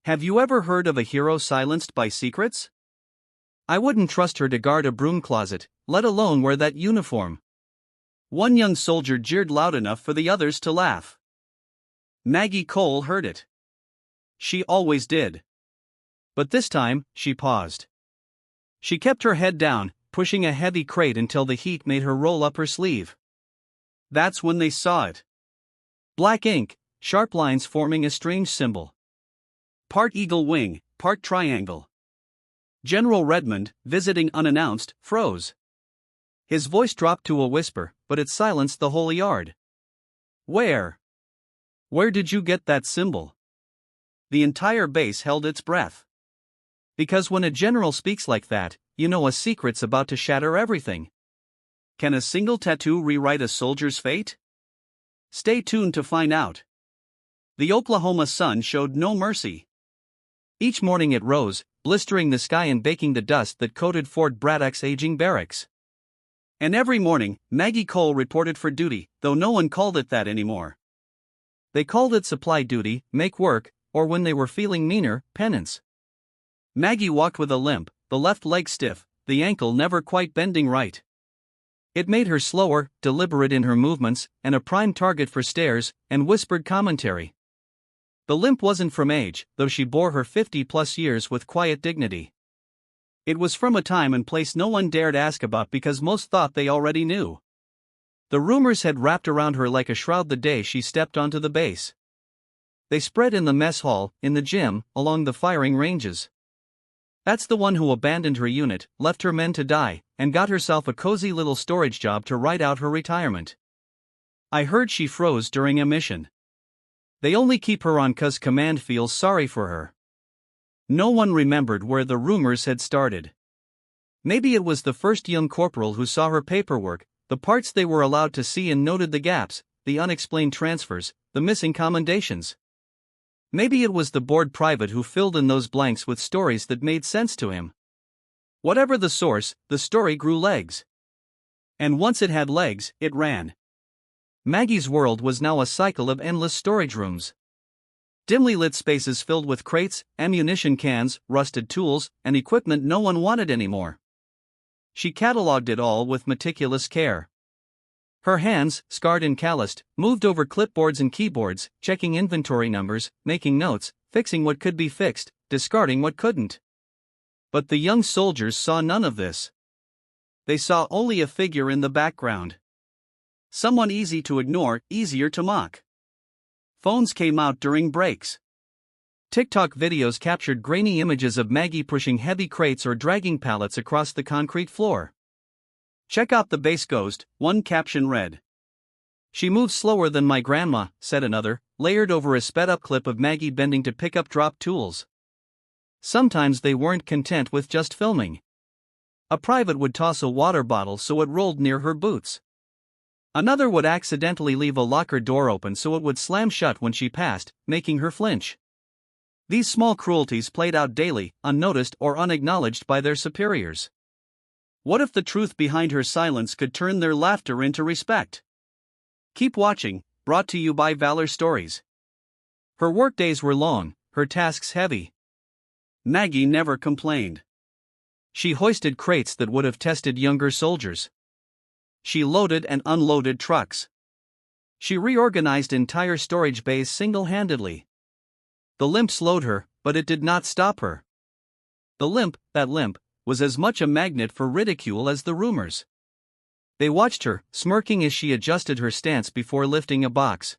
Have you ever heard of a hero silenced by secrets? I wouldn't trust her to guard a broom closet, let alone wear that uniform. One young soldier jeered loud enough for the others to laugh. Maggie Cole heard it. She always did. But this time, she paused. She kept her head down, pushing a heavy crate until the heat made her roll up her sleeve. That's when they saw it. Black ink, sharp lines forming a strange symbol. Part eagle wing, part triangle. General Redmond, visiting unannounced, froze. His voice dropped to a whisper, but it silenced the whole yard. Where did you get that symbol? The entire base held its breath. Because when a general speaks like that, you know a secret's about to shatter everything. Can a single tattoo rewrite a soldier's fate? Stay tuned to find out. The Oklahoma sun showed no mercy. Each morning it rose, blistering the sky and baking the dust that coated Fort Braddock's aging barracks. And every morning, Maggie Cole reported for duty, though no one called it that anymore. They called it supply duty, make work, or when they were feeling meaner, penance. Maggie walked with a limp, the left leg stiff, the ankle never quite bending right. It made her slower, deliberate in her movements, and a prime target for stares and whispered commentary. The limp wasn't from age, though she bore her 50-plus years with quiet dignity. It was from a time and place no one dared ask about because most thought they already knew. The rumors had wrapped around her like a shroud the day she stepped onto the base. They spread in the mess hall, in the gym, along the firing ranges. That's the one who abandoned her unit, left her men to die, and got herself a cozy little storage job to ride out her retirement. I heard she froze during a mission. They only keep her on 'cause command feels sorry for her. No one remembered where the rumors had started. Maybe it was the first young corporal who saw her paperwork, the parts they were allowed to see and noted the gaps, the unexplained transfers, the missing commendations. Maybe it was the bored private who filled in those blanks with stories that made sense to him. Whatever the source, the story grew legs. And once it had legs, it ran. Maggie's world was now a cycle of endless storage rooms. Dimly lit spaces filled with crates, ammunition cans, rusted tools, and equipment no one wanted anymore. She cataloged it all with meticulous care. Her hands, scarred and calloused, moved over clipboards and keyboards, checking inventory numbers, making notes, fixing what could be fixed, discarding what couldn't. But the young soldiers saw none of this. They saw only a figure in the background. Someone easy to ignore, easier to mock. Phones came out during breaks. TikTok videos captured grainy images of Maggie pushing heavy crates or dragging pallets across the concrete floor. "Check out the base ghost," one caption read. "She moves slower than my grandma," said another, layered over a sped-up clip of Maggie bending to pick up dropped tools. Sometimes they weren't content with just filming. A private would toss a water bottle so it rolled near her boots. Another would accidentally leave a locker door open so it would slam shut when she passed, making her flinch. These small cruelties played out daily, unnoticed or unacknowledged by their superiors. What if the truth behind her silence could turn their laughter into respect? Keep watching, brought to you by Valor Stories. Her workdays were long, her tasks heavy. Maggie never complained. She hoisted crates that would have tested younger soldiers. She loaded and unloaded trucks. She reorganized entire storage bays single-handedly. The limp slowed her, but it did not stop her. The limp, that limp, was as much a magnet for ridicule as the rumors. They watched her, smirking as she adjusted her stance before lifting a box.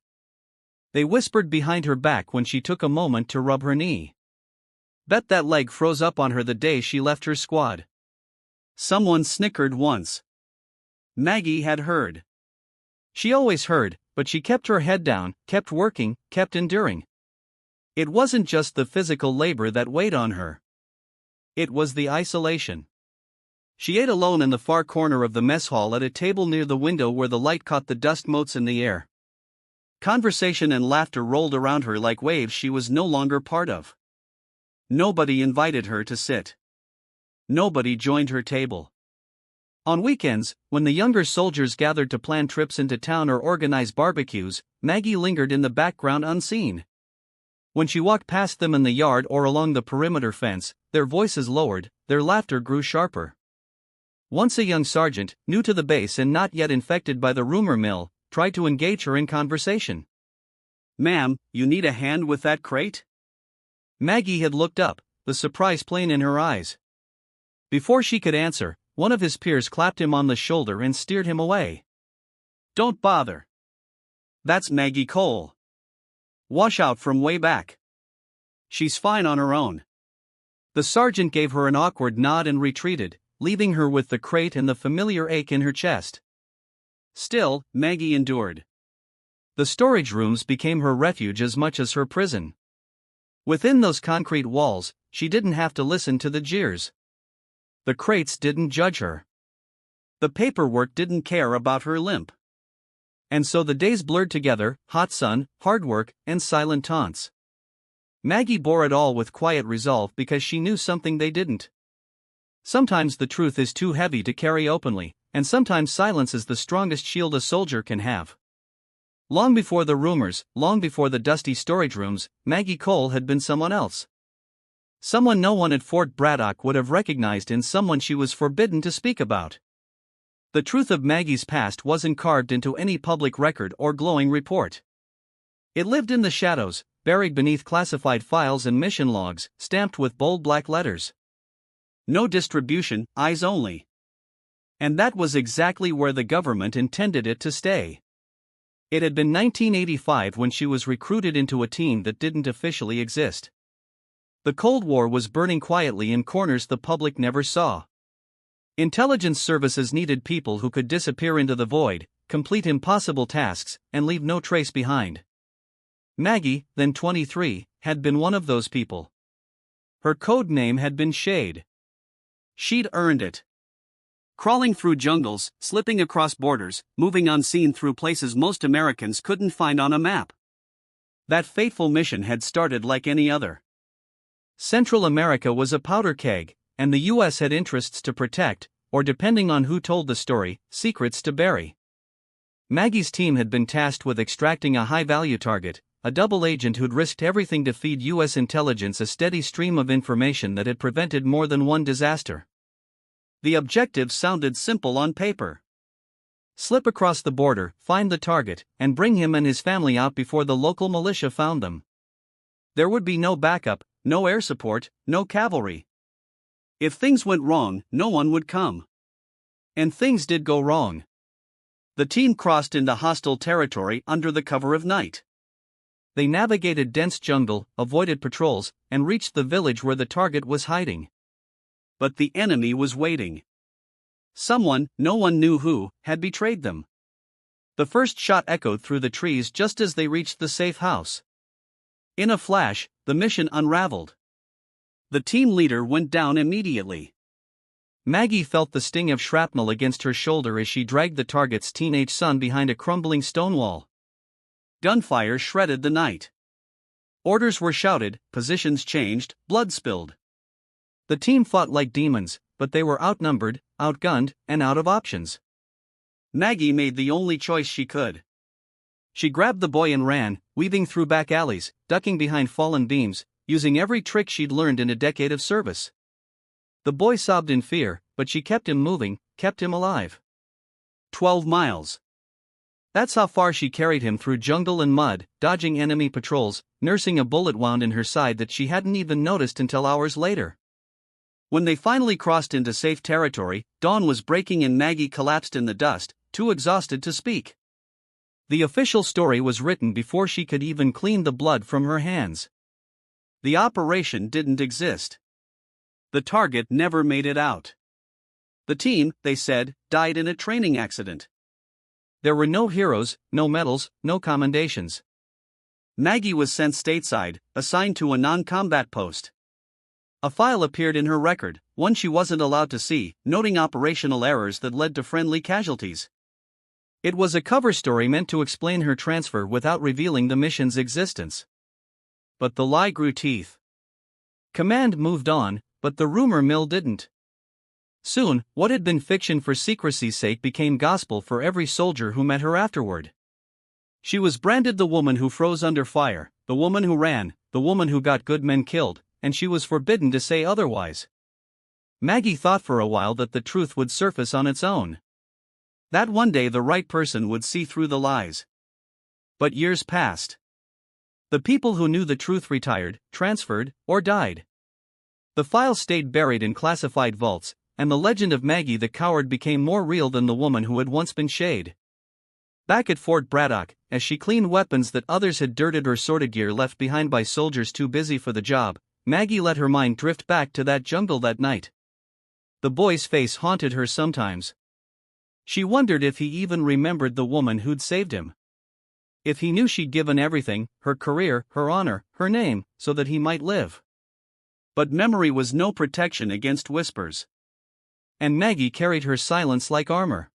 They whispered behind her back when she took a moment to rub her knee. Bet that leg froze up on her the day she left her squad. Someone snickered once. Maggie had heard. She always heard, but she kept her head down, kept working, kept enduring. It wasn't just the physical labor that weighed on her. It was the isolation. She ate alone in the far corner of the mess hall at a table near the window where the light caught the dust motes in the air. Conversation and laughter rolled around her like waves she was no longer part of. Nobody invited her to sit. Nobody joined her table. On weekends, when the younger soldiers gathered to plan trips into town or organize barbecues, Maggie lingered in the background unseen. When she walked past them in the yard or along the perimeter fence, their voices lowered, their laughter grew sharper. Once a young sergeant, new to the base and not yet infected by the rumor mill, tried to engage her in conversation. "Ma'am, you need a hand with that crate?" Maggie had looked up, the surprise plain in her eyes. Before she could answer, one of his peers clapped him on the shoulder and steered him away. "Don't bother. That's Maggie Cole. Washout from way back. She's fine on her own." The sergeant gave her an awkward nod and retreated, leaving her with the crate and the familiar ache in her chest. Still, Maggie endured. The storage rooms became her refuge as much as her prison. Within those concrete walls, she didn't have to listen to the jeers. The crates didn't judge her. The paperwork didn't care about her limp. And so the days blurred together, hot sun, hard work, and silent taunts. Maggie bore it all with quiet resolve because she knew something they didn't. Sometimes the truth is too heavy to carry openly, and sometimes silence is the strongest shield a soldier can have. Long before the rumors, long before the dusty storage rooms, Maggie Cole had been someone else. Someone no one at Fort Braddock would have recognized in someone she was forbidden to speak about. The truth of Maggie's past wasn't carved into any public record or glowing report. It lived in the shadows, buried beneath classified files and mission logs, stamped with bold black letters. No distribution, eyes only. And that was exactly where the government intended it to stay. It had been 1985 when she was recruited into a team that didn't officially exist. The Cold War was burning quietly in corners the public never saw. Intelligence services needed people who could disappear into the void, complete impossible tasks, and leave no trace behind. Maggie, then 23, had been one of those people. Her code name had been Shade. She'd earned it. Crawling through jungles, slipping across borders, moving unseen through places most Americans couldn't find on a map. That fateful mission had started like any other. Central America was a powder keg, and the U.S. had interests to protect, or depending on who told the story, secrets to bury. Maggie's team had been tasked with extracting a high-value target, a double agent who'd risked everything to feed U.S. intelligence a steady stream of information that had prevented more than one disaster. The objective sounded simple on paper. Slip across the border, find the target, and bring him and his family out before the local militia found them. There would be no backup, no air support, no cavalry. If things went wrong, no one would come. And things did go wrong. The team crossed into hostile territory under the cover of night. They navigated dense jungle, avoided patrols, and reached the village where the target was hiding. But the enemy was waiting. Someone, no one knew who, had betrayed them. The first shot echoed through the trees just as they reached the safe house. In a flash, the mission unraveled. The team leader went down immediately. Maggie felt the sting of shrapnel against her shoulder as she dragged the target's teenage son behind a crumbling stone wall. Gunfire shredded the night. Orders were shouted, positions changed, blood spilled. The team fought like demons, but they were outnumbered, outgunned, and out of options. Maggie made the only choice she could. She grabbed the boy and ran, weaving through back alleys, ducking behind fallen beams, using every trick she'd learned in a decade of service. The boy sobbed in fear, but she kept him moving, kept him alive. 12 miles. That's how far she carried him through jungle and mud, dodging enemy patrols, nursing a bullet wound in her side that she hadn't even noticed until hours later. When they finally crossed into safe territory, dawn was breaking and Maggie collapsed in the dust, too exhausted to speak. The official story was written before she could even clean the blood from her hands. The operation didn't exist. The target never made it out. The team, they said, died in a training accident. There were no heroes, no medals, no commendations. Maggie was sent stateside, assigned to a non-combat post. A file appeared in her record, one she wasn't allowed to see, noting operational errors that led to friendly casualties. It was a cover story meant to explain her transfer without revealing the mission's existence. But the lie grew teeth. Command moved on, but the rumor mill didn't. Soon, what had been fiction for secrecy's sake became gospel for every soldier who met her afterward. She was branded the woman who froze under fire, the woman who ran, the woman who got good men killed, and she was forbidden to say otherwise. Maggie thought for a while that the truth would surface on its own. That one day the right person would see through the lies. But years passed. The people who knew the truth retired, transferred, or died. The files stayed buried in classified vaults, and the legend of Maggie the coward became more real than the woman who had once been shade. Back at Fort Braddock, as she cleaned weapons that others had dirted or sorted gear left behind by soldiers too busy for the job, Maggie let her mind drift back to that jungle that night. The boy's face haunted her sometimes. She wondered if he even remembered the woman who'd saved him. If he knew she'd given everything, her career, her honor, her name, so that he might live. But memory was no protection against whispers. And Maggie carried her silence like armor.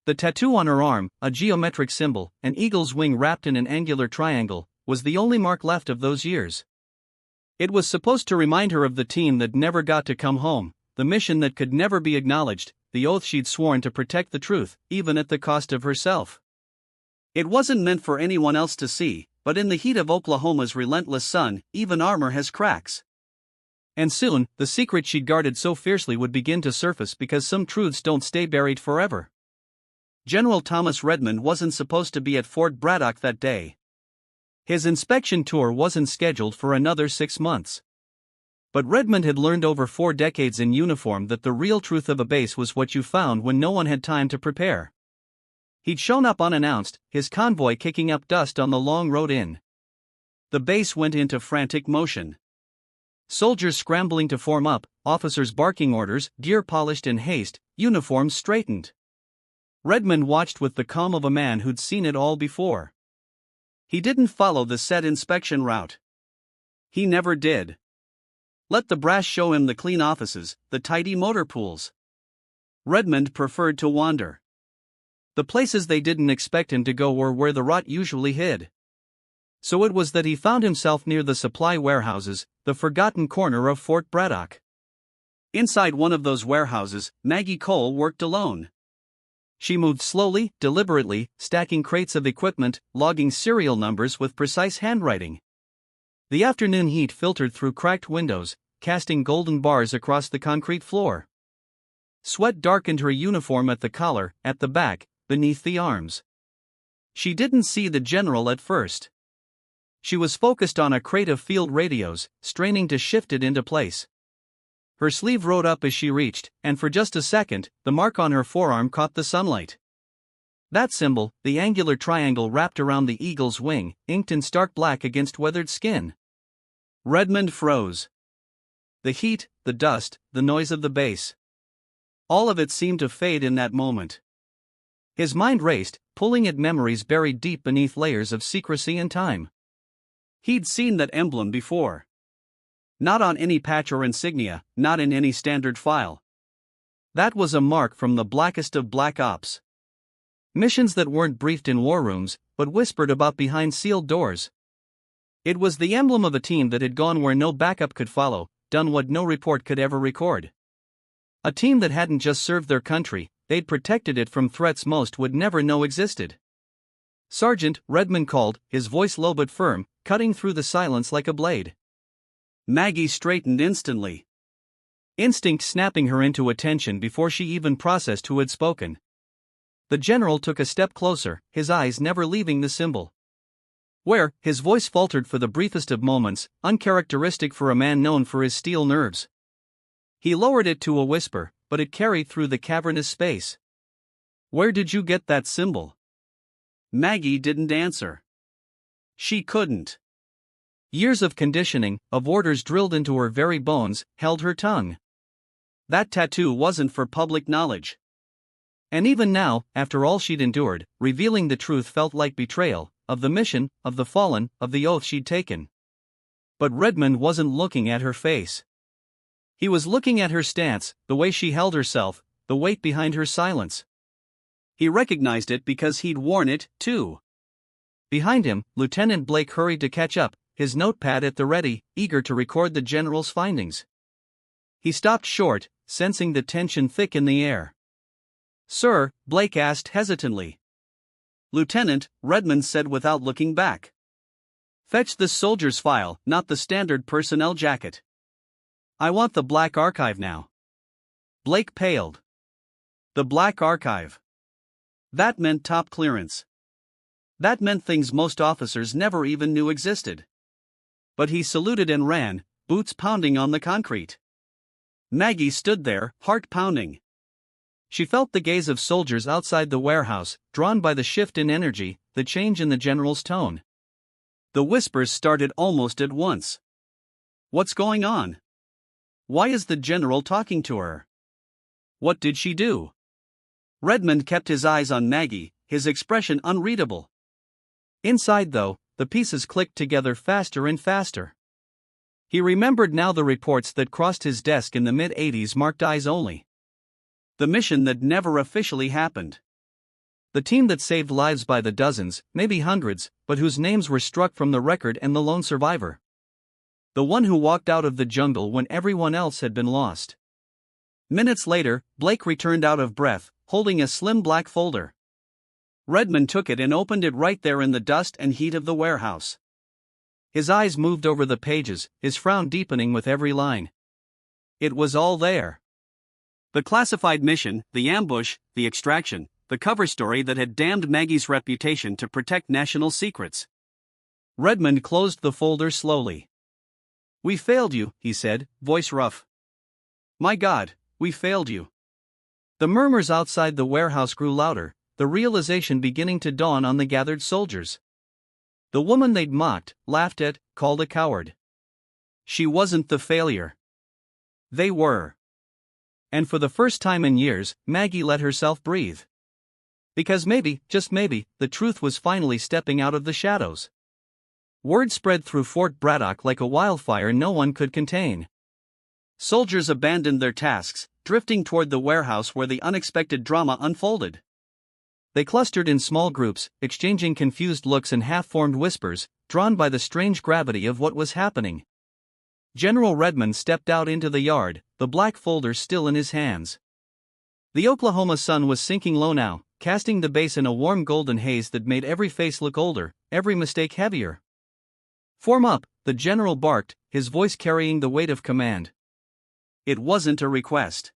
The tattoo on her arm, a geometric symbol, an eagle's wing wrapped in an angular triangle, was the only mark left of those years. It was supposed to remind her of the team that never got to come home, the mission that could never be acknowledged, the oath she'd sworn to protect the truth, even at the cost of herself. It wasn't meant for anyone else to see, but in the heat of Oklahoma's relentless sun, even armor has cracks. And soon, the secret she'd guarded so fiercely would begin to surface because some truths don't stay buried forever. General Thomas Redmond wasn't supposed to be at Fort Braddock that day. His inspection tour wasn't scheduled for another 6 months. But Redmond had learned over 4 decades in uniform that the real truth of a base was what you found when no one had time to prepare. He'd shown up unannounced, his convoy kicking up dust on the long road in. The base went into frantic motion. Soldiers scrambling to form up, officers barking orders, gear polished in haste, uniforms straightened. Redmond watched with the calm of a man who'd seen it all before. He didn't follow the set inspection route. He never did. Let the brass show him the clean offices, the tidy motor pools. Redmond preferred to wander. The places they didn't expect him to go were where the rot usually hid. So it was that he found himself near the supply warehouses, the forgotten corner of Fort Braddock. Inside one of those warehouses, Maggie Cole worked alone. She moved slowly, deliberately, stacking crates of equipment, logging serial numbers with precise handwriting. The afternoon heat filtered through cracked windows, casting golden bars across the concrete floor. Sweat darkened her uniform at the collar, at the back, beneath the arms. She didn't see the general at first. She was focused on a crate of field radios, straining to shift it into place. Her sleeve rode up as she reached, and for just a second, the mark on her forearm caught the sunlight. That symbol, the angular triangle wrapped around the eagle's wing, inked in stark black against weathered skin. Redmond froze. The heat, the dust, the noise of the base. All of it seemed to fade in that moment. His mind raced, pulling at memories buried deep beneath layers of secrecy and time. He'd seen that emblem before. Not on any patch or insignia, not in any standard file. That was a mark from the blackest of black ops. Missions that weren't briefed in war rooms, but whispered about behind sealed doors. It was the emblem of a team that had gone where no backup could follow, done what no report could ever record. A team that hadn't just served their country, they'd protected it from threats most would never know existed. "Sergeant," Redmond called, his voice low but firm, cutting through the silence like a blade. Maggie straightened instantly. Instinct snapping her into attention before she even processed who had spoken. The general took a step closer, his eyes never leaving the symbol. "Where?" His voice faltered for the briefest of moments, uncharacteristic for a man known for his steel nerves. He lowered it to a whisper, but it carried through the cavernous space. "Where did you get that symbol?" Maggie didn't answer. She couldn't. Years of conditioning, of orders drilled into her very bones, held her tongue. That tattoo wasn't for public knowledge. And even now, after all she'd endured, revealing the truth felt like betrayal, of the mission, of the fallen, of the oath she'd taken. But Redmond wasn't looking at her face. He was looking at her stance, the way she held herself, the weight behind her silence. He recognized it because he'd worn it, too. Behind him, Lieutenant Blake hurried to catch up, his notepad at the ready, eager to record the general's findings. He stopped short, sensing the tension thick in the air. "Sir," Blake asked hesitantly. "Lieutenant," Redmond said without looking back. Fetch this soldier's file, not the standard personnel jacket. I want the Black Archive now. Blake paled. The Black Archive. That meant top clearance. That meant things most officers never even knew existed. But he saluted and ran, boots pounding on the concrete. Maggie stood there, heart pounding. She felt the gaze of soldiers outside the warehouse, drawn by the shift in energy, the change in the general's tone. The whispers started almost at once. What's going on? Why is the general talking to her? What did she do? Redmond kept his eyes on Maggie, his expression unreadable. Inside, though, the pieces clicked together faster and faster. He remembered now the reports that crossed his desk in the mid-80s marked eyes only. The mission that never officially happened. The team that saved lives by the dozens, maybe hundreds, but whose names were struck from the record, and the lone survivor. The one who walked out of the jungle when everyone else had been lost. Minutes later, Blake returned out of breath, holding a slim black folder. Redmond took it and opened it right there in the dust and heat of the warehouse. His eyes moved over the pages, his frown deepening with every line. It was all there. The classified mission, the ambush, the extraction, the cover story that had damned Maggie's reputation to protect national secrets. Redmond closed the folder slowly. We failed you, he said, voice rough. My God, we failed you. The murmurs outside the warehouse grew louder, the realization beginning to dawn on the gathered soldiers. The woman they'd mocked, laughed at, called a coward. She wasn't the failure. They were. And for the first time in years, Maggie let herself breathe. Because maybe, just maybe, the truth was finally stepping out of the shadows. Word spread through Fort Braddock like a wildfire no one could contain. Soldiers abandoned their tasks, drifting toward the warehouse where the unexpected drama unfolded. They clustered in small groups, exchanging confused looks and half-formed whispers, drawn by the strange gravity of what was happening. General Redmond stepped out into the yard, the black folder still in his hands. The Oklahoma sun was sinking low now, casting the base in a warm golden haze that made every face look older, every mistake heavier. Form up, the general barked, his voice carrying the weight of command. It wasn't a request.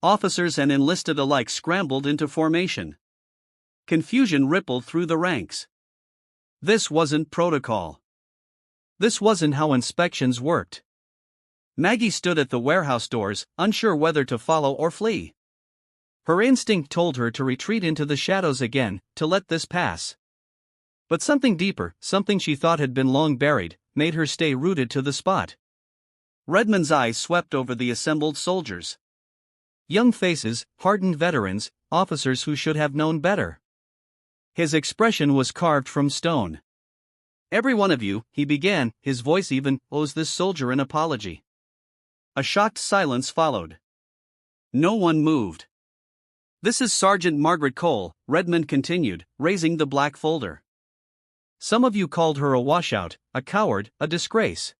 Officers and enlisted alike scrambled into formation. Confusion rippled through the ranks. This wasn't protocol. This wasn't how inspections worked. Maggie stood at the warehouse doors, unsure whether to follow or flee. Her instinct told her to retreat into the shadows again, to let this pass. But something deeper, something she thought had been long buried, made her stay rooted to the spot. Redmond's eyes swept over the assembled soldiers. Young faces, hardened veterans, officers who should have known better. His expression was carved from stone. Every one of you, he began, his voice even, owes this soldier an apology. A shocked silence followed. No one moved. This is Sergeant Margaret Cole, Redmond continued, raising the black folder. Some of you called her a washout, a coward, a disgrace.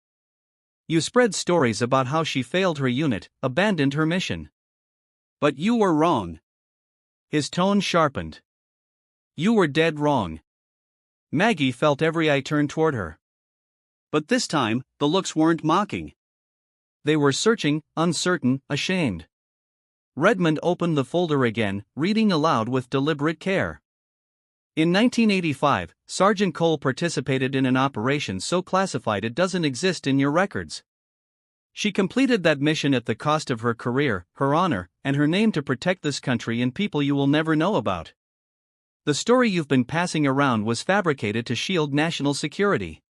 You spread stories about how she failed her unit, abandoned her mission. But you were wrong. His tone sharpened. You were dead wrong. Maggie felt every eye turn toward her. But this time, the looks weren't mocking. They were searching, uncertain, ashamed. Redmond opened the folder again, reading aloud with deliberate care. In 1985, Sergeant Cole participated in an operation so classified it doesn't exist in your records. She completed that mission at the cost of her career, her honor, and her name to protect this country and people you will never know about. The story you've been passing around was fabricated to shield national security.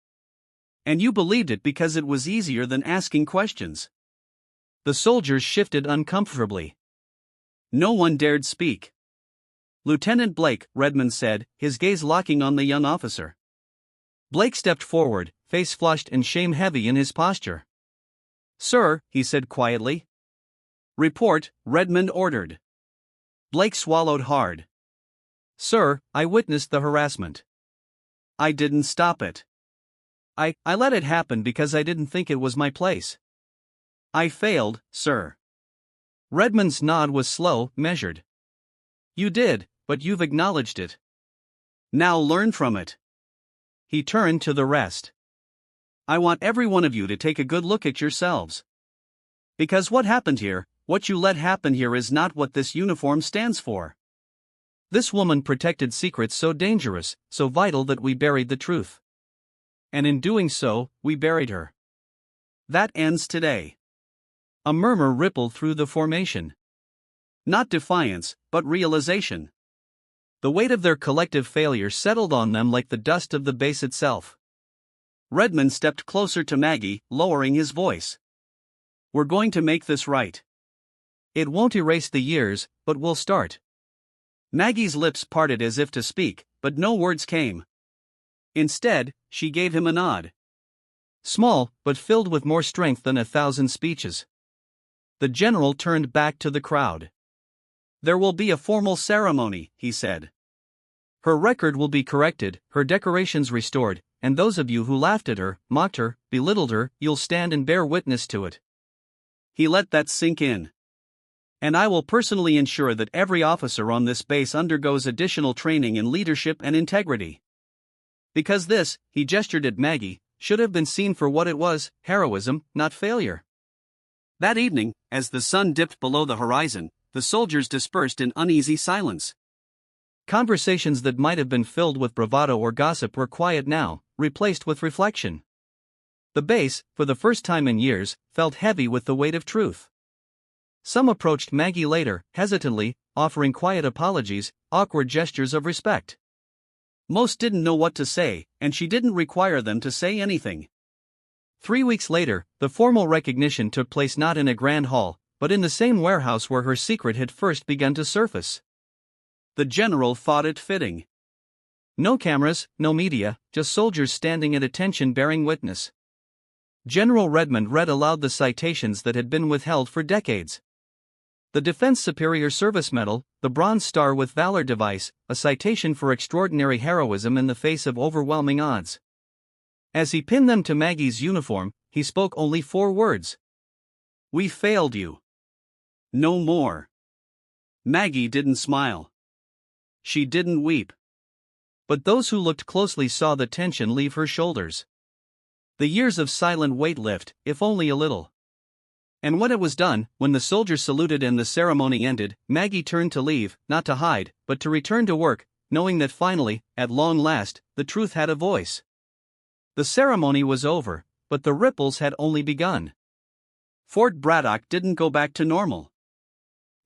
And you believed it because it was easier than asking questions. The soldiers shifted uncomfortably. No one dared speak. Lieutenant Blake, Redmond said, his gaze locking on the young officer. Blake stepped forward, face flushed and shame heavy in his posture. Sir, he said quietly. Report, Redmond ordered. Blake swallowed hard. Sir, I witnessed the harassment. I didn't stop it. I let it happen because I didn't think it was my place. I failed, sir. Redmond's nod was slow, measured. You did, but you've acknowledged it. Now learn from it. he turned to the rest. I want every one of you to take a good look at yourselves. Because what happened here, what you let happen here is not what this uniform stands for. This woman protected secrets so dangerous, so vital that we buried the truth. And in doing so, we buried her. That ends today. A murmur rippled through the formation. Not defiance, but realization. The weight of their collective failure settled on them like the dust of the base itself. Redmond stepped closer to Maggie, lowering his voice. We're going to make this right. It won't erase the years, but we'll start. Maggie's lips parted as if to speak, but no words came. Instead, she gave him a nod. Small, but filled with more strength than 1,000 speeches. The general turned back to the crowd. There will be a formal ceremony, he said. Her record will be corrected, her decorations restored, and those of you who laughed at her, mocked her, belittled her, you'll stand and bear witness to it. He let that sink in. And I will personally ensure that every officer on this base undergoes additional training in leadership and integrity. Because this, he gestured at Maggie, should have been seen for what it was, heroism, not failure. That evening, as the sun dipped below the horizon, the soldiers dispersed in uneasy silence. Conversations that might have been filled with bravado or gossip were quiet now, replaced with reflection. The base, for the first time in years, felt heavy with the weight of truth. Some approached Maggie later, hesitantly, offering quiet apologies, awkward gestures of respect. Most didn't know what to say, and she didn't require them to say anything. 3 weeks later, the formal recognition took place not in a grand hall, but in the same warehouse where her secret had first begun to surface. The general thought it fitting. No cameras, no media, just soldiers standing at attention bearing witness. General Redmond read aloud the citations that had been withheld for decades. The Defense Superior Service Medal, the Bronze Star with Valor device, a citation for extraordinary heroism in the face of overwhelming odds. As he pinned them to Maggie's uniform, he spoke only 4 words. We failed you. No more. Maggie didn't smile. She didn't weep. But those who looked closely saw the tension leave her shoulders. The years of silent weight lift, if only a little. And when it was done, when the soldiers saluted and the ceremony ended, Maggie turned to leave, not to hide, but to return to work, knowing that finally, at long last, the truth had a voice. The ceremony was over, but the ripples had only begun. Fort Braddock didn't go back to normal.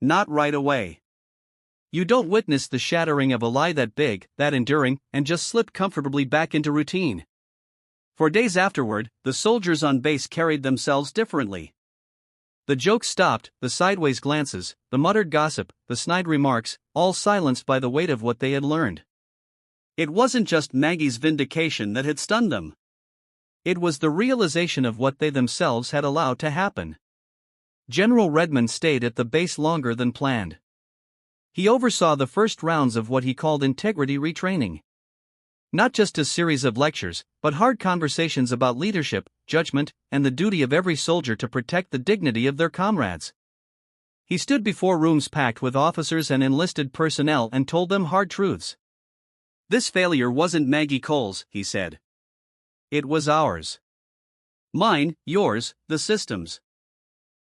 Not right away. You don't witness the shattering of a lie that big, that enduring, and just slip comfortably back into routine. For days afterward, the soldiers on base carried themselves differently. The jokes stopped, the sideways glances, the muttered gossip, the snide remarks, all silenced by the weight of what they had learned. It wasn't just Maggie's vindication that had stunned them. It was the realization of what they themselves had allowed to happen. General Redmond stayed at the base longer than planned. He oversaw the first rounds of what he called integrity retraining. Not just a series of lectures, but hard conversations about leadership, judgment, and the duty of every soldier to protect the dignity of their comrades. He stood before rooms packed with officers and enlisted personnel and told them hard truths. This failure wasn't Maggie Cole's, he said. It was ours. Mine, yours, the system's.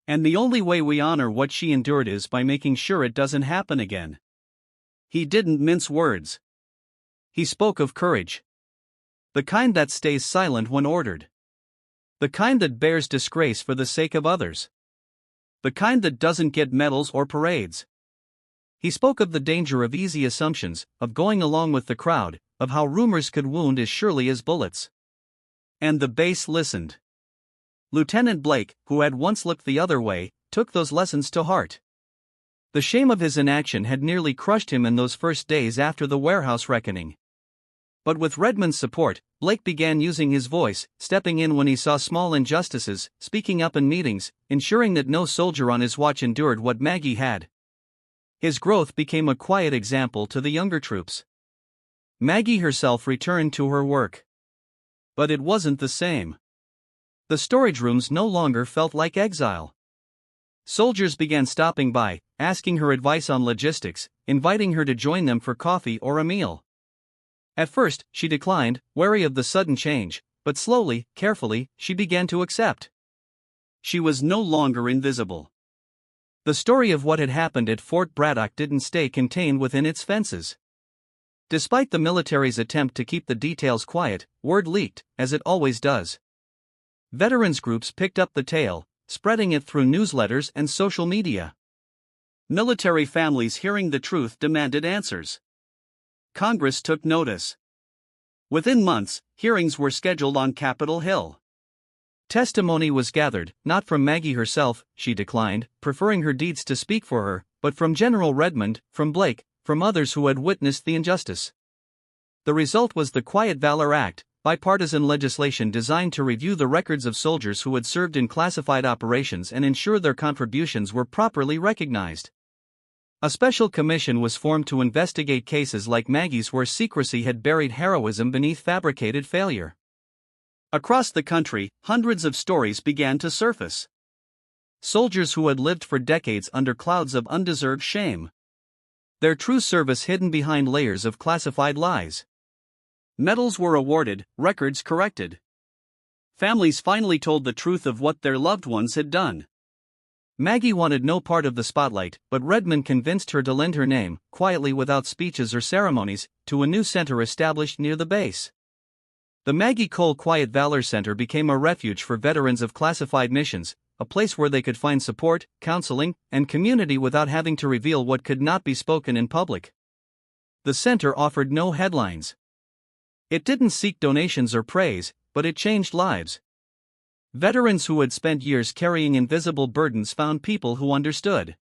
And the only way we honor what she endured is by making sure it doesn't happen again. He didn't mince words. He spoke of courage. The kind that stays silent when ordered. The kind that bears disgrace for the sake of others. The kind that doesn't get medals or parades. He spoke of the danger of easy assumptions, of going along with the crowd, of how rumors could wound as surely as bullets. And the base listened. Lieutenant Blake, who had once looked the other way, took those lessons to heart. The shame of his inaction had nearly crushed him in those first days after the warehouse reckoning. But with Redmond's support, Blake began using his voice, stepping in when he saw small injustices, speaking up in meetings, ensuring that no soldier on his watch endured what Maggie had. His growth became a quiet example to the younger troops. Maggie herself returned to her work. But it wasn't the same. The storage rooms no longer felt like exile. Soldiers began stopping by, asking her advice on logistics, inviting her to join them for coffee or a meal. At first, she declined, wary of the sudden change, but slowly, carefully, she began to accept. She was no longer invisible. The story of what had happened at Fort Braddock didn't stay contained within its fences. Despite the military's attempt to keep the details quiet, word leaked, as it always does. Veterans groups picked up the tale, spreading it through newsletters and social media. Military families hearing the truth demanded answers. Congress took notice. Within months, hearings were scheduled on Capitol Hill. Testimony was gathered, not from Maggie herself, she declined, preferring her deeds to speak for her, but from General Redmond, from Blake, from others who had witnessed the injustice. The result was the Quiet Valor Act, bipartisan legislation designed to review the records of soldiers who had served in classified operations and ensure their contributions were properly recognized. A special commission was formed to investigate cases like Maggie's where secrecy had buried heroism beneath fabricated failure. Across the country, hundreds of stories began to surface. Soldiers who had lived for decades under clouds of undeserved shame. Their true service hidden behind layers of classified lies. Medals were awarded, records corrected. Families finally told the truth of what their loved ones had done. Maggie wanted no part of the spotlight, but Redmond convinced her to lend her name, quietly without speeches or ceremonies, to a new center established near the base. The Maggie Cole Quiet Valor Center became a refuge for veterans of classified missions, a place where they could find support, counseling, and community without having to reveal what could not be spoken in public. The center offered no headlines. It didn't seek donations or praise, but it changed lives. Veterans who had spent years carrying invisible burdens found people who understood.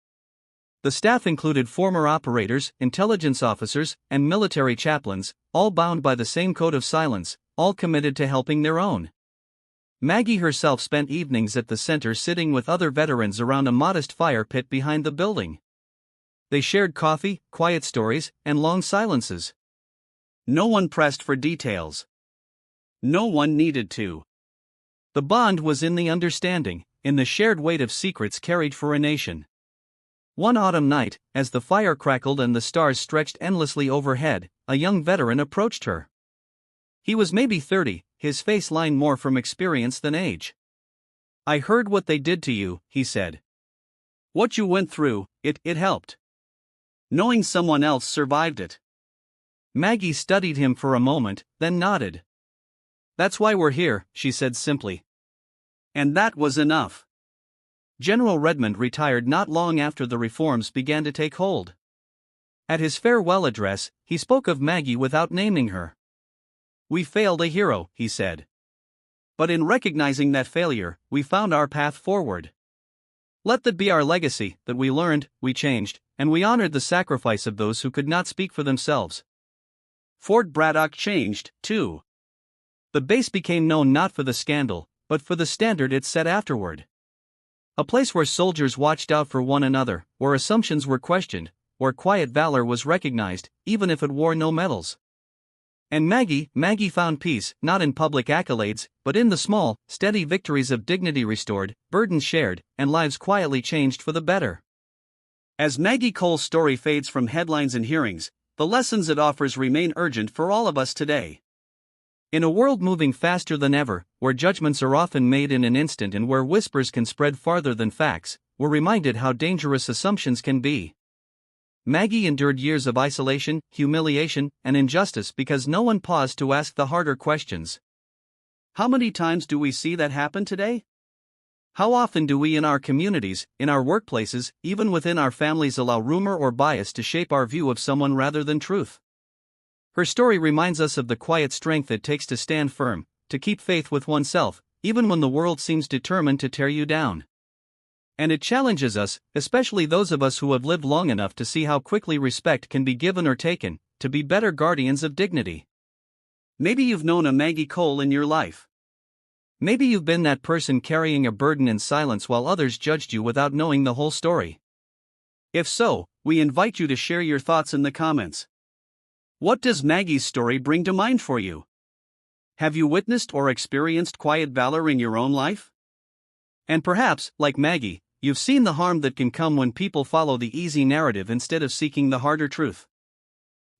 The staff included former operators, intelligence officers, and military chaplains, all bound by the same code of silence, all committed to helping their own. Maggie herself spent evenings at the center sitting with other veterans around a modest fire pit behind the building. They shared coffee, quiet stories, and long silences. No one pressed for details. No one needed to. The bond was in the understanding, in the shared weight of secrets carried for a nation. One autumn night, as the fire crackled and the stars stretched endlessly overhead, a young veteran approached her. He was maybe 30, his face lined more from experience than age. "I heard what they did to you," he said. "What you went through, it helped. Knowing someone else survived it." Maggie studied him for a moment, then nodded. "That's why we're here," she said simply. And that was enough. General Redmond retired not long after the reforms began to take hold. At his farewell address, he spoke of Maggie without naming her. "We failed a hero," he said. "But in recognizing that failure, we found our path forward. Let that be our legacy, that we learned, we changed, and we honored the sacrifice of those who could not speak for themselves." Fort Braddock changed, too. The base became known not for the scandal, but for the standard it set afterward. A place where soldiers watched out for one another, where assumptions were questioned, where quiet valor was recognized, even if it wore no medals. And Maggie found peace, not in public accolades, but in the small, steady victories of dignity restored, burdens shared, and lives quietly changed for the better. As Maggie Cole's story fades from headlines and hearings, the lessons it offers remain urgent for all of us today. In a world moving faster than ever, where judgments are often made in an instant and where whispers can spread farther than facts, we're reminded how dangerous assumptions can be. Maggie endured years of isolation, humiliation, and injustice because no one paused to ask the harder questions. How many times do we see that happen today? How often do we in our communities, in our workplaces, even within our families allow rumor or bias to shape our view of someone rather than truth? Her story reminds us of the quiet strength it takes to stand firm, to keep faith with oneself, even when the world seems determined to tear you down. And it challenges us, especially those of us who have lived long enough to see how quickly respect can be given or taken, to be better guardians of dignity. Maybe you've known a Maggie Cole in your life. Maybe you've been that person carrying a burden in silence while others judged you without knowing the whole story. If so, we invite you to share your thoughts in the comments. What does Maggie's story bring to mind for you? Have you witnessed or experienced quiet valor in your own life? And perhaps, like Maggie, you've seen the harm that can come when people follow the easy narrative instead of seeking the harder truth.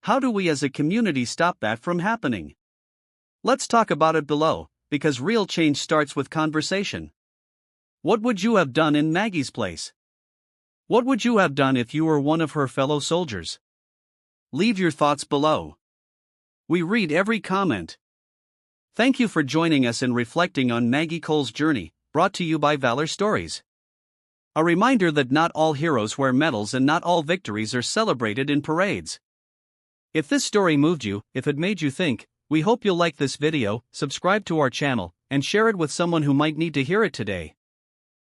How do we as a community stop that from happening? Let's talk about it below, because real change starts with conversation. What would you have done in Maggie's place? What would you have done if you were one of her fellow soldiers? Leave your thoughts below. We read every comment. Thank you for joining us in reflecting on Maggie Cole's journey, brought to you by Valor Stories. A reminder that not all heroes wear medals and not all victories are celebrated in parades. If this story moved you, if it made you think, we hope you'll like this video, subscribe to our channel, and share it with someone who might need to hear it today.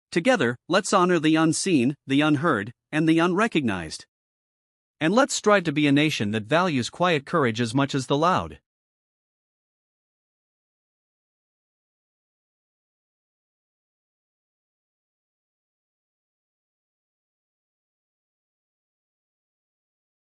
Together, let's honor the unseen, the unheard, and the unrecognized. And let's strive to be a nation that values quiet courage as much as the loud.